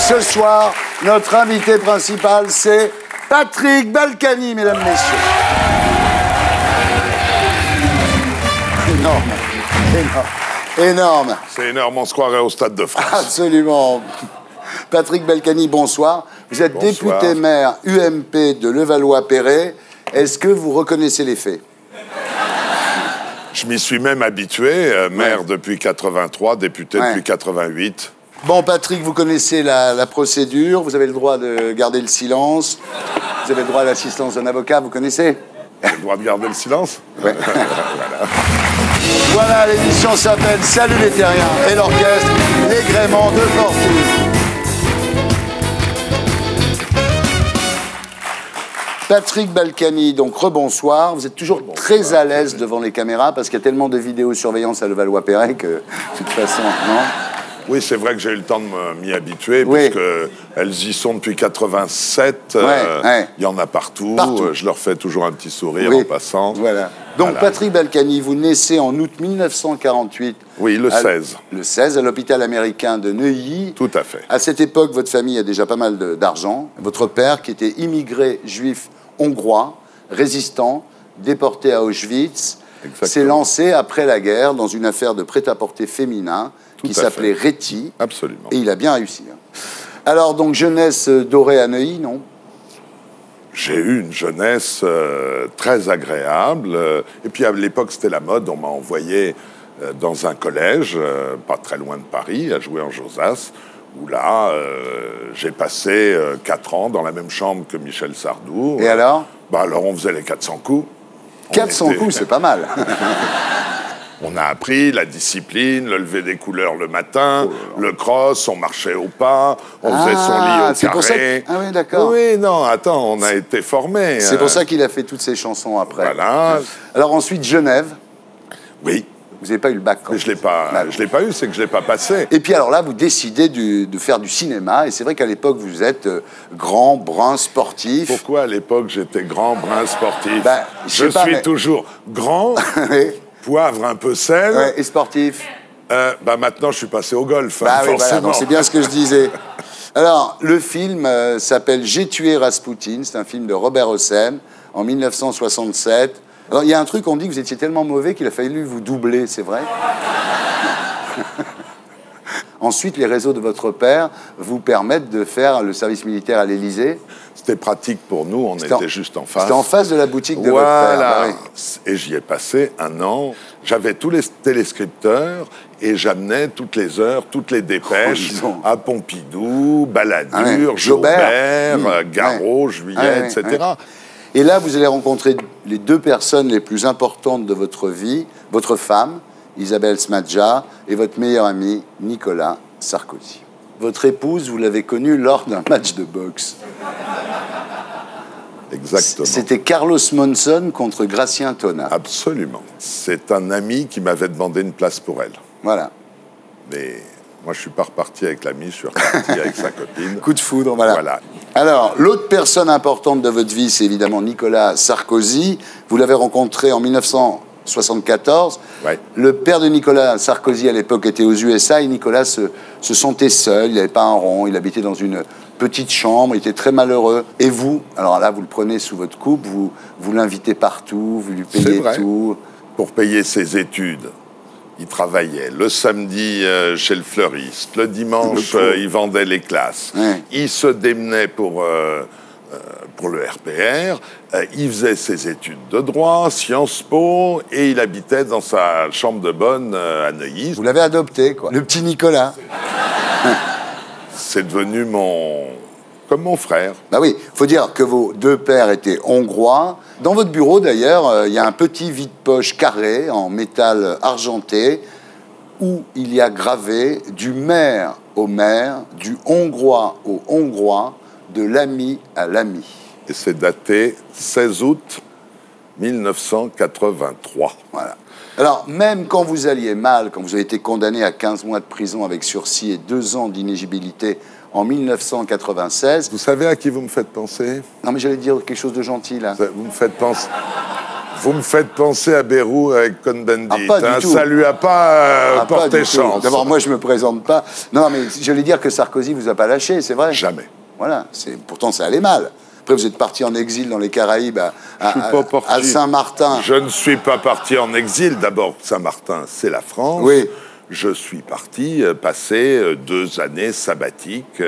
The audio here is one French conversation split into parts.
Ce soir, notre invité principal, c'est Patrick Balkany, mesdames, messieurs. Énorme, énorme, énorme. C'est énorme, on se croirait au Stade de France. Absolument. Patrick Balkany, bonsoir. Vous êtes Bonsoir. député maire UMP de Levallois-Perret. Est-ce que vous reconnaissez les faits? Je m'y suis même habitué, maire depuis 83, député depuis 88. Bon, Patrick, vous connaissez la procédure. Vous avez le droit de garder le silence. Vous avez le droit à l'assistance d'un avocat, vous connaissez? J'ai le droit de garder le silence. Ouais. Voilà, l'émission s'appelle Salut les Terriens et l'orchestre Les Gréments de Fortune. Patrick Balkany, donc rebonsoir. Vous êtes toujours très à l'aise devant les caméras parce qu'il y a tellement de vidéosurveillance à Levallois-Perret que, de toute façon, non? Oui, c'est vrai que j'ai eu le temps de m'y habituer, Oui. puisque elles y sont depuis 87. Il y en a partout. Je leur fais toujours un petit sourire en passant. Voilà. Donc, Voilà. Patrick Balkany, vous naissez en août 1948. Oui, le 16. Le 16, à l'hôpital américain de Neuilly. Tout à fait. À cette époque, votre famille a déjà pas mal d'argent. Votre père, qui était immigré juif hongrois, résistant, déporté à Auschwitz, s'est lancé après la guerre dans une affaire de prêt-à-porter féminin qui s'appelait Réti. Absolument. Et il a bien réussi. Alors, donc, jeunesse dorée à Neuilly, non? J'ai eu une jeunesse très agréable. Et puis, à l'époque, c'était la mode. On m'a envoyé dans un collège, pas très loin de Paris, à jouer en Josas, où là, j'ai passé 4 ans dans la même chambre que Michel Sardou. Et alors? Alors, on faisait les 400 coups. 400 coups, c'est pas mal. On a appris la discipline, le lever des couleurs le matin, le cross, on marchait au pas, on faisait son lit au carré. Pour ça que... Ah oui, d'accord. Oui, non, attends, on a été formés. C'est pour ça qu'il a fait toutes ses chansons après. Voilà. Alors ensuite, Genève. Oui. Vous n'avez pas eu le bac. Mais je l'ai pas eu, c'est que je l'ai pas passé. Et puis alors là, vous décidez de faire du cinéma. Et c'est vrai qu'à l'époque, vous êtes grand, brun, sportif. Pourquoi à l'époque j'étais grand, brun, sportif? Je suis toujours grand, poivre, un peu sel. Et sportif. Maintenant, je suis passé au golf, forcément. Voilà, donc c'est bien ce que je disais. Alors, le film s'appelle J'ai tué Raspoutine. C'est un film de Robert Hossein en 1967. Alors, il y a un truc, on dit que vous étiez tellement mauvais qu'il a fallu vous doubler, c'est vrai? Ensuite, les réseaux de votre père vous permettent de faire le service militaire à l'Élysée. C'était pratique pour nous, on était juste en face. C'était en face de la boutique de votre père. Voilà. Et j'y ai passé 1 an. J'avais tous les téléscripteurs et j'amenais toutes les heures, toutes les dépêches à Pompidou, Balladur, Jaubert, Garot, Juillet, etc. Et là, vous allez rencontrer les 2 personnes les plus importantes de votre vie, votre femme, Isabelle Smadja, et votre meilleur ami, Nicolas Sarkozy. Votre épouse, vous l'avez connue lors d'un match de boxe. Exactement. C'était Carlos Monzon contre Gracien Tonat. Absolument. C'est un ami qui m'avait demandé une place pour elle. Voilà. Mais moi, je ne suis pas reparti avec l'ami, je suis reparti avec sa copine. Coup de foudre, voilà. Alors, l'autre personne importante de votre vie, c'est évidemment Nicolas Sarkozy. Vous l'avez rencontré en 1974. Le père de Nicolas Sarkozy, à l'époque, était aux USA et Nicolas se sentait seul. Il n'avait pas un rond. Il habitait dans une petite chambre. Il était très malheureux. Et vous, alors là, vous le prenez sous votre coupe. Vous l'invitez partout. Vous lui payez tout. Pour payer ses études, il travaillait le samedi chez le fleuriste. Le dimanche, il vendait les classes. Il se démenait pour le RPR. Il faisait ses études de droit, Sciences Po, et il habitait dans sa chambre de bonne à Neuilly. Vous l'avez adopté, quoi. Le petit Nicolas. C'est devenu comme mon frère. Bah oui, il faut dire que vos 2 pères étaient hongrois. Dans votre bureau, d'ailleurs, il y a un petit vide-poche carré en métal argenté où il y a gravé du maire au maire, du hongrois au hongrois, de l'ami à l'ami. Et c'est daté 16 août 1983. Voilà. Alors, même quand vous alliez mal, quand vous avez été condamné à 15 mois de prison avec sursis et 2 ans d'inéligibilité en 1996... Vous savez à qui vous me faites penser? Non, mais j'allais dire quelque chose de gentil, là. Vous me faites penser... Vous me faites penser à Bérou avec Cohn-Bendit. Ça lui a pas porté chance. D'abord, moi, je me présente pas. Non, mais j'allais dire que Sarkozy vous a pas lâché, c'est vrai? Jamais. Voilà. Pourtant, ça allait mal. Après, vous êtes parti en exil dans les Caraïbes, à Saint-Martin. Je ne suis pas parti en exil. D'abord, Saint-Martin, c'est la France. Oui. Je suis parti passer 2 années sabbatiques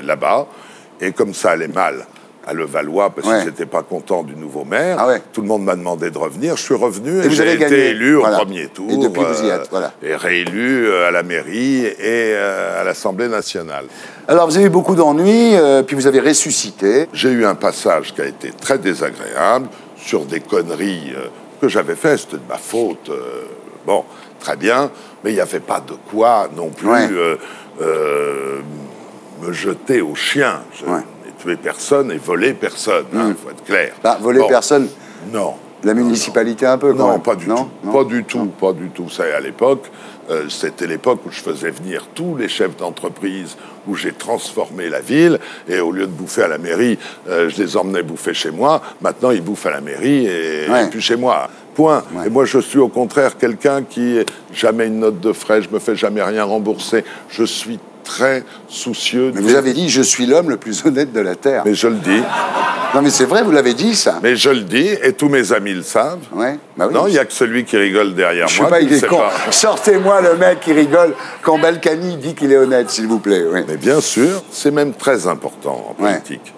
là-bas. Et comme ça allait mal à Levallois, parce qu'ils n'étaient pas contents du nouveau maire, tout le monde m'a demandé de revenir. Je suis revenu et j'ai été élu au premier tour. Et depuis, vous y êtes, voilà. Et réélu à la mairie et à l'Assemblée nationale. Alors, vous avez eu beaucoup d'ennuis, puis vous avez ressuscité. J'ai eu un passage qui a été très désagréable sur des conneries que j'avais faites. C'était de ma faute. Bon, très bien. Mais il n'y avait pas de quoi non plus me jeter au chien. Je n'ai tué personne et volé personne. Il faut être clair. Bah, voler personne? Non. La municipalité un peu, quand même. Pas du tout. Pas du tout, pas du tout. Ça, à l'époque, c'était l'époque où je faisais venir tous les chefs d'entreprise, où j'ai transformé la ville, et au lieu de bouffer à la mairie, je les emmenais bouffer chez moi. Maintenant, ils bouffent à la mairie et plus chez moi. Point. Et moi, je suis au contraire quelqu'un qui jamais une note de frais, je me fais jamais rien rembourser. Je suis très soucieux. Mais vous avez dit, je suis l'homme le plus honnête de la Terre. Mais je le dis. Non, mais c'est vrai, vous l'avez dit, ça. Mais je le dis, et tous mes amis le savent. Ouais. Bah oui, non, il n'y a que celui qui rigole derrière moi. Je sais pas, il est con. Sortez-moi le mec qui rigole quand Balkany dit qu'il est honnête, s'il vous plaît. Oui. Mais bien sûr, c'est même très important en politique.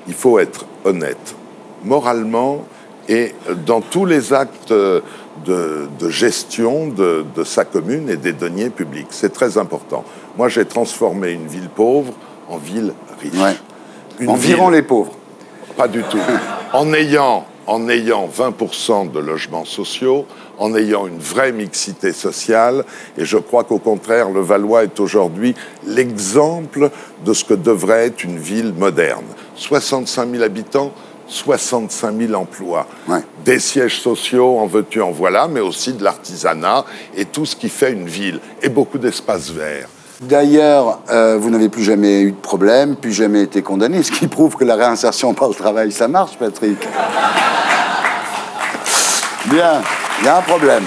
Il faut être honnête, moralement, et dans tous les actes de gestion de sa commune et des deniers publics. C'est très important. Moi, j'ai transformé une ville pauvre en ville riche. Ouais. En virant les pauvres. Pas du tout. en ayant 20% de logements sociaux, en ayant une vraie mixité sociale, et je crois qu'au contraire, Levallois est aujourd'hui l'exemple de ce que devrait être une ville moderne. 65 000 habitants, 65 000 emplois, des sièges sociaux, en veux-tu, en voilà, mais aussi de l'artisanat et tout ce qui fait une ville, et beaucoup d'espaces verts. D'ailleurs, vous n'avez plus jamais eu de problème, plus jamais été condamné, ce qui prouve que la réinsertion par le travail, ça marche, Patrick. Bien, il y a un problème.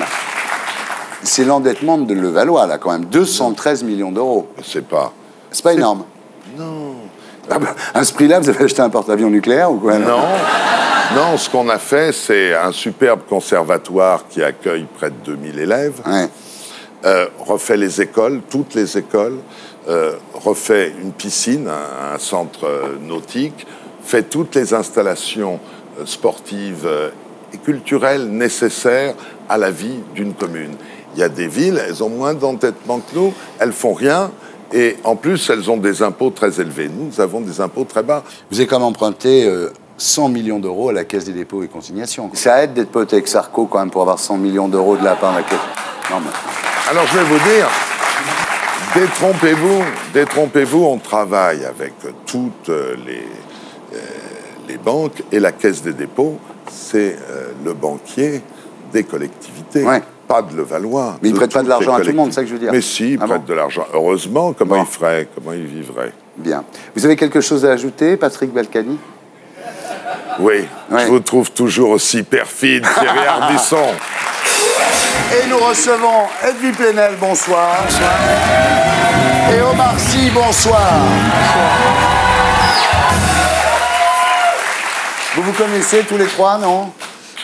C'est l'endettement de Levallois, là, quand même. 213 millions d'euros. C'est pas énorme. Non. À ce prix-là, vous avez acheté un porte-avions nucléaire ou quoi? Non, ce qu'on a fait, c'est un superbe conservatoire qui accueille près de 2000 élèves, refait les écoles, toutes les écoles, refait une piscine, un centre nautique, fait toutes les installations sportives et culturelles nécessaires à la vie d'une commune. Il y a des villes, elles ont moins d'endettement que nous, elles font rien. Et en plus, elles ont des impôts très élevés. Nous avons des impôts très bas. Vous avez quand même emprunté 100 millions d'euros à la Caisse des dépôts et consignations. Ça aide d'être pote avec Sarko quand même pour avoir 100 millions d'euros de la part de la Caisse. Non, mais... Alors, je vais vous dire, détrompez-vous, on travaille avec toutes les banques et la Caisse des dépôts, c'est le banquier des collectivités. Pas de Levallois. Mais il ne prête pas de l'argent à tout le monde, c'est ça que je veux dire. Mais si, il prête de l'argent. Heureusement, comment il ferait? Comment il vivrait? Bien. Vous avez quelque chose à ajouter, Patrick Balkany? Oui, je vous trouve toujours aussi perfide, Thierry Ardisson. Et nous recevons Edwy Plenel, bonsoir. Bonsoir. Et Omar Sy, bonsoir. Vous vous connaissez tous les trois, non?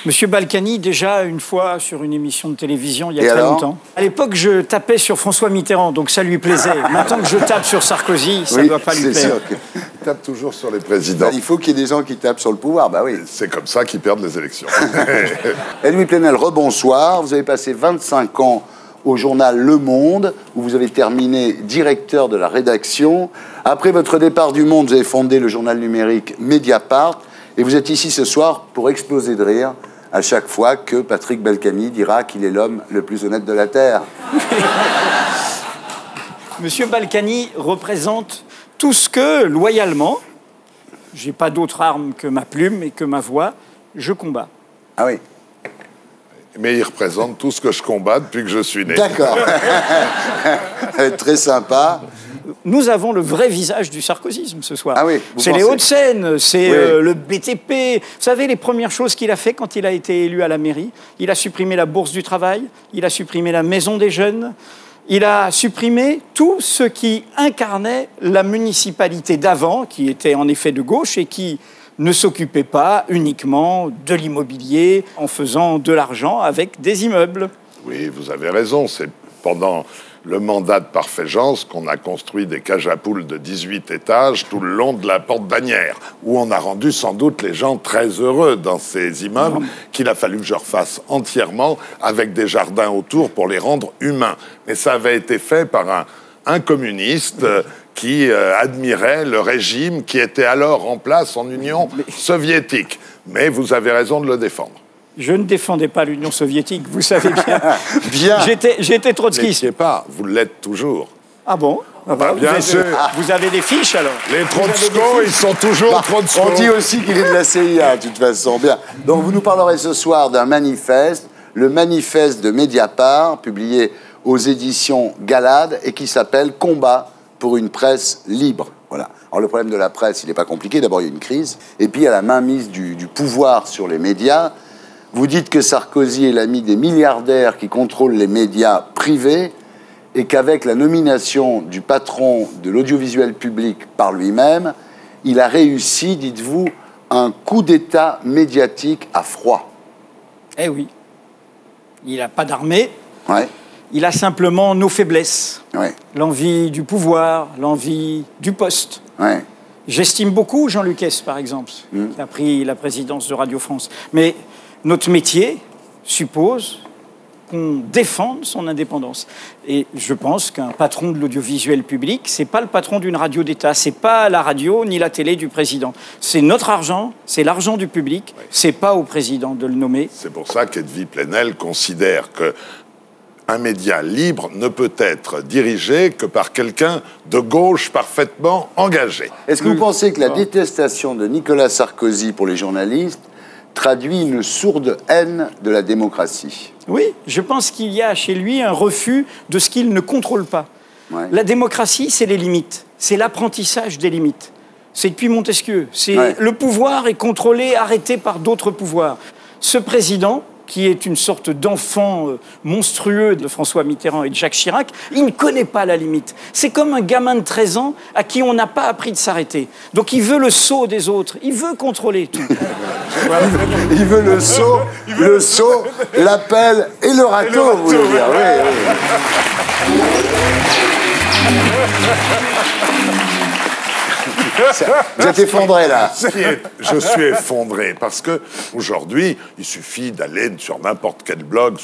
Monsieur Balkany, déjà une fois sur une émission de télévision il y a très longtemps. À l'époque, je tapais sur François Mitterrand, donc ça lui plaisait. Maintenant que je tape sur Sarkozy, ça ne doit pas lui plaire. Il tape toujours sur les présidents. Il faut qu'il y ait des gens qui tapent sur le pouvoir, bah oui. C'est comme ça qu'ils perdent les élections. Edwy Plenel, rebonsoir. Vous avez passé 25 ans au journal Le Monde, où vous avez terminé directeur de la rédaction. Après votre départ du Monde, vous avez fondé le journal numérique Mediapart. Et vous êtes ici ce soir pour exploser de rire à chaque fois que Patrick Balkany dira qu'il est l'homme le plus honnête de la Terre. Monsieur Balkany représente tout ce que, loyalement, j'ai pas d'autre arme que ma plume et que ma voix, je combats. Ah oui. Mais il représente tout ce que je combats depuis que je suis né. D'accord. Très sympa. Nous avons le vrai visage du sarkozysme ce soir. Ah oui, c'est les Hauts-de-Seine, c'est le BTP. Vous savez, les premières choses qu'il a fait quand il a été élu à la mairie, il a supprimé la bourse du travail, il a supprimé la maison des jeunes, il a supprimé tout ce qui incarnait la municipalité d'avant, qui était en effet de gauche et qui ne s'occupait pas uniquement de l'immobilier en faisant de l'argent avec des immeubles. Oui, vous avez raison. C'est pendant le mandat de Parfait-Jeance qu'on a construit des cages à poules de 18 étages tout le long de la porte Bagnères, où on a rendu sans doute les gens très heureux dans ces immeubles qu'il a fallu que je refasse entièrement avec des jardins autour pour les rendre humains. Mais ça avait été fait par un communiste qui admirait le régime qui était alors en place en Union soviétique. Mais vous avez raison de le défendre. Je ne défendais pas l'Union soviétique, vous savez bien. Bien. J'étais trotskiste. Ne pas, vous l'êtes toujours. Ah bon? Bien sûr. Vous avez des fiches alors? Les Trotskos, ils sont toujours Trotskos. On dit aussi qu'il est de la CIA, de toute façon. Bien. Donc vous nous parlerez ce soir d'un manifeste, le manifeste de Mediapart, publié aux éditions Galade et qui s'appelle « Combat pour une presse libre ». Voilà. Alors le problème de la presse, il n'est pas compliqué. D'abord, il y a une crise. Et puis, il y a la mainmise du pouvoir sur les médias. Vous dites que Sarkozy est l'ami des milliardaires qui contrôlent les médias privés et qu'avec la nomination du patron de l'audiovisuel public par lui-même, il a réussi, dites-vous, un coup d'État médiatique à froid. Eh oui. Il n'a pas d'armée. Ouais. Il a simplement nos faiblesses. Ouais. L'envie du pouvoir, l'envie du poste. Ouais. J'estime beaucoup Jean-Luc Hess, par exemple, qui a pris la présidence de Radio France. Mais notre métier suppose qu'on défende son indépendance. Et je pense qu'un patron de l'audiovisuel public, c'est pas le patron d'une radio d'État, c'est pas la radio ni la télé du président. C'est notre argent, c'est l'argent du public, c'est pas au président de le nommer. C'est pour ça qu'Edwy Plenel considère que un média libre ne peut être dirigé que par quelqu'un de gauche parfaitement engagé. Est-ce que vous pensez que la détestation de Nicolas Sarkozy pour les journalistes traduit une sourde haine de la démocratie? Oui, je pense qu'il y a chez lui un refus de ce qu'il ne contrôle pas. Ouais. La démocratie, c'est les limites, c'est l'apprentissage des limites. C'est depuis Montesquieu. C'est le pouvoir est contrôlé, arrêté par d'autres pouvoirs. Ce président, qui est une sorte d'enfant monstrueux de François Mitterrand et de Jacques Chirac, il ne connaît pas la limite. C'est comme un gamin de 13 ans à qui on n'a pas appris de s'arrêter. Donc il veut le sceau des autres, il veut contrôler tout. Il veut le seau, l'appel et le râteau, vous voulez dire. Oui, Vous êtes effondré, là. Je suis effondré, parce que aujourd'hui, il suffit d'aller sur n'importe quel blog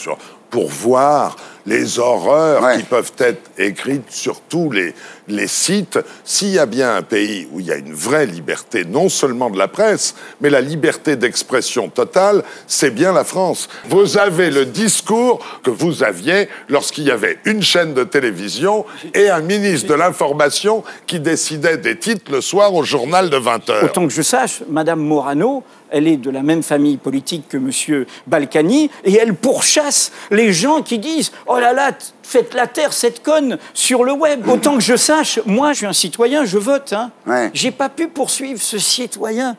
pour voir les horreurs qui peuvent être écrites sur tous les sites. S'il y a bien un pays où il y a une vraie liberté, non seulement de la presse, mais la liberté d'expression totale, c'est bien la France. Vous avez le discours que vous aviez lorsqu'il y avait une chaîne de télévision et un ministre de l'Information qui décidait des titres le soir au journal de 20h. Autant que je sache, Madame Morano, elle est de la même famille politique que Monsieur Balkany, et elle pourchasse les gens qui disent « Oh là là, faites la terre, cette conne, sur le web ». Autant que je sache, moi, je suis un citoyen, je vote. Hein. Ouais. J'ai pas pu poursuivre ce citoyen.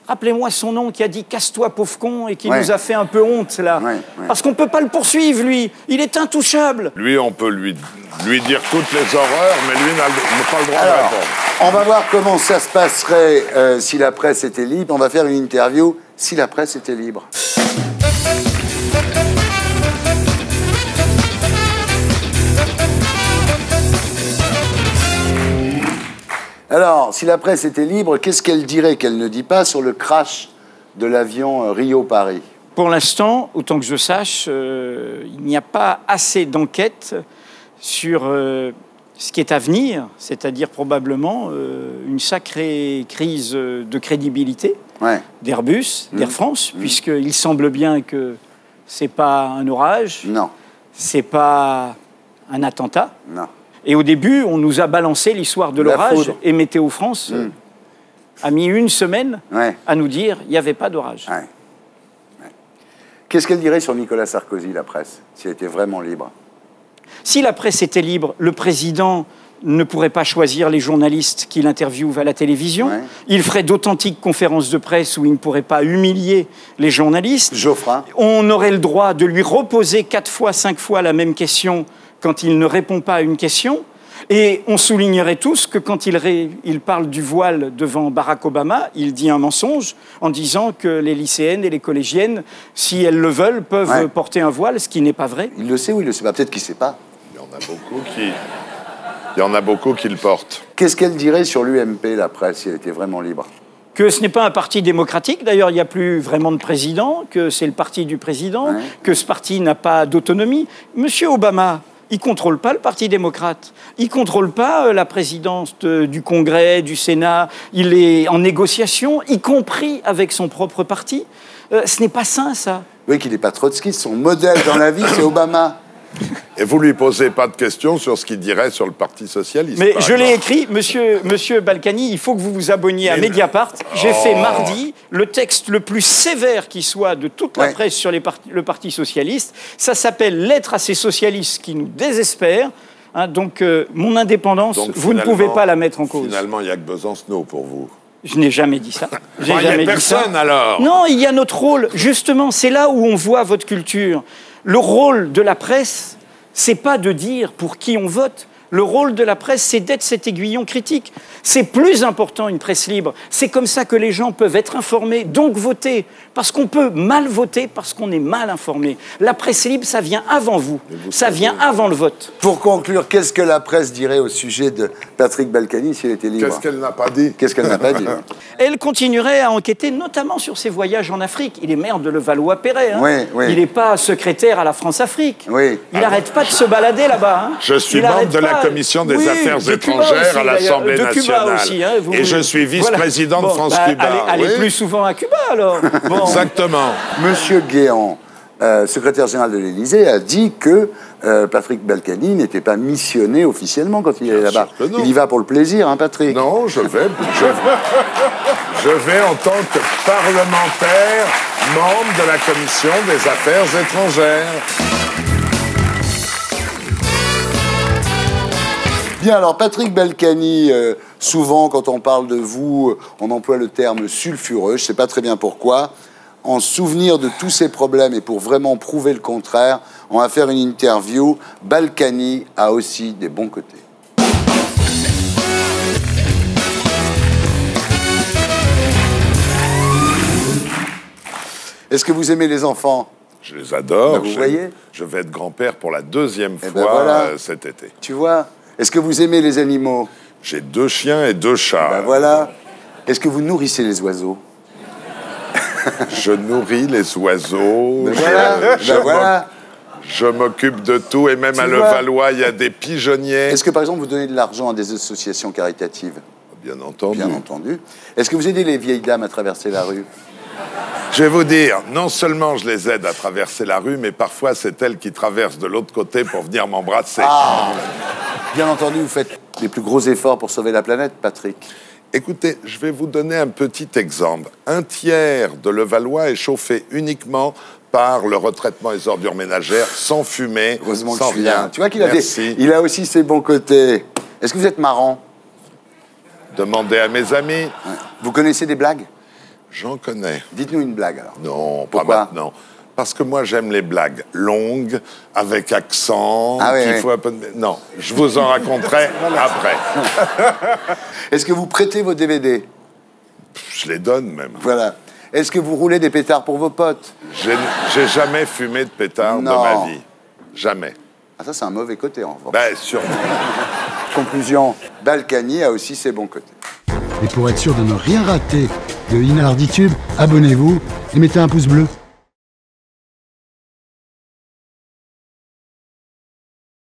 Rappelez-moi son nom, qui a dit « Casse-toi, pauvre con » et qui nous a fait un peu honte, là. Parce qu'on peut pas le poursuivre, lui. Il est intouchable. Lui, on peut lui dire toutes les horreurs, mais lui n'a pas le droit de répondre. On va voir comment ça se passerait si la presse était libre. On va faire une interview si la presse était libre. Alors, si la presse était libre, qu'est-ce qu'elle dirait qu'elle ne dit pas sur le crash de l'avion Rio-Paris? Pour l'instant, autant que je sache, il n'y a pas assez d'enquêtes sur ce qui est à venir, c'est-à-dire probablement une sacrée crise de crédibilité d'Airbus, d'Air France, puisqu'il semble bien que ce n'est pas un orage, ce n'est pas un attentat. Non. Et au début, on nous a balancé l'histoire de l'orage, et Météo France a mis une semaine à nous dire qu'il n'y avait pas d'orage. Qu'est-ce qu'elle dirait sur Nicolas Sarkozy, la presse, si elle était vraiment libre? Si la presse était libre, le président ne pourrait pas choisir les journalistes qu'il interviewe à la télévision. Ouais. Il ferait d'authentiques conférences de presse où il ne pourrait pas humilier les journalistes. Geoffrin. On aurait le droit de lui reposer 4 fois, 5 fois la même question quand il ne répond pas à une question. Et on soulignerait tous que quand il parle du voile devant Barack Obama, il dit un mensonge en disant que les lycéennes et les collégiennes, si elles le veulent, peuvent porter un voile, ce qui n'est pas vrai. Il le sait ou il le sait pas? Peut-être qu'il ne sait pas. Il y en a beaucoup qui le portent. Qu'est-ce qu'elle dirait sur l'UMP, la presse, si elle était vraiment libre? Que ce n'est pas un parti démocratique, d'ailleurs il n'y a plus vraiment de président, que c'est le parti du président, que ce parti n'a pas d'autonomie. Monsieur Obama, il ne contrôle pas le Parti démocrate. Il ne contrôle pas la présidence du Congrès, du Sénat. Il est en négociation, y compris avec son propre parti. Ce n'est pas sain, ça. Oui, qu'il n'est pas trotskiste. Son modèle dans la vie, c'est Obama. Et vous ne lui posez pas de questions sur ce qu'il dirait sur le Parti socialiste? Mais je l'ai écrit, monsieur Balkany, il faut que vous vous abonniez à Mediapart. J'ai fait mardi le texte le plus sévère qui soit de toute la presse sur le Parti socialiste. Ça s'appelle « Lettre à ces socialistes qui nous désespèrent ». Donc, mon indépendance, vous ne pouvez pas la mettre en cause. Finalement, il n'y a que Besancenot pour vous. Je n'ai jamais dit ça. Il n'y a personne, alors. Non, il y a notre rôle. Justement, c'est là où on voit votre culture. Le rôle de la presse, c'est pas de dire pour qui on vote. Le rôle de la presse, c'est d'être cet aiguillon critique. C'est plus important, une presse libre. C'est comme ça que les gens peuvent être informés, donc voter. Parce qu'on peut mal voter parce qu'on est mal informé. La presse libre, ça vient avant vous. Ça vient avant le vote. Pour conclure, qu'est-ce que la presse dirait au sujet de Patrick Balkany si elle était libre? Qu'est-ce qu'elle n'a pas dit? Qu'est-ce qu'elle n'a pas dit? Elle continuerait à enquêter, notamment sur ses voyages en Afrique. Il est maire de Levallois-Perret. Il n'est pas secrétaire à la France-Afrique. Il n'arrête pas de se balader là-bas. Je suis membre de la commission des affaires étrangères à l'Assemblée nationale. Aussi, et je suis vice-président de France-Cuba. Allez plus souvent à Cuba, alors. Exactement. Monsieur Guéant, secrétaire général de l'Élysée, a dit que Patrick Balkany n'était pas missionné officiellement quand il est là-bas. Il y va pour le plaisir, hein, Patrick? Non, je vais en tant que parlementaire, membre de la commission des affaires étrangères. Bien, alors Patrick Balkany, souvent quand on parle de vous, on emploie le terme sulfureux, je ne sais pas très bien pourquoi. En souvenir de tous ces problèmes et pour vraiment prouver le contraire, on va faire une interview. Balkany a aussi des bons côtés. Est-ce que vous aimez les enfants? Je les adore. Vous voyez? Je vais être grand-père pour la 2e fois cet été. Tu vois? Est-ce que vous aimez les animaux? J'ai 2 chiens et 2 chats. Ben voilà. Est-ce que vous nourrissez les oiseaux? Je nourris les oiseaux. Ben voilà. Je m'occupe de tout. Et même à Levallois, il y a des pigeonniers. Est-ce que, par exemple, vous donnez de l'argent à des associations caritatives? Bien entendu. Bien entendu. Est-ce que vous aidez les vieilles dames à traverser la rue? Je vais vous dire, non seulement je les aide à traverser la rue, mais parfois c'est elles qui traversent de l'autre côté pour venir m'embrasser. Ah. Bien entendu, vous faites les plus gros efforts pour sauver la planète, Patrick. Écoutez, je vais vous donner un petit exemple. 1/3 de Levallois est chauffé uniquement par le retraitement des ordures ménagères, sans fumée, sans rien. Tu vois qu'il a, a aussi ses bons côtés. Est-ce que vous êtes marrant? Demandez à mes amis. Vous connaissez des blagues? J'en connais. Dites-nous une blague, alors. Non, pas maintenant. Parce que moi, j'aime les blagues longues, avec accent. Faut un peu de... Non, je vous en raconterai après. Est-ce que vous prêtez vos DVD? Je les donne, même. Voilà. Est-ce que vous roulez des pétards pour vos potes? J'ai jamais fumé de pétard de ma vie. Jamais. Ah, ça, c'est un mauvais côté, en revanche. Ben, sûrement. Conclusion, Balkany a aussi ses bons côtés. Et pour être sûr de ne rien rater de Inarditube, abonnez-vous et mettez un pouce bleu.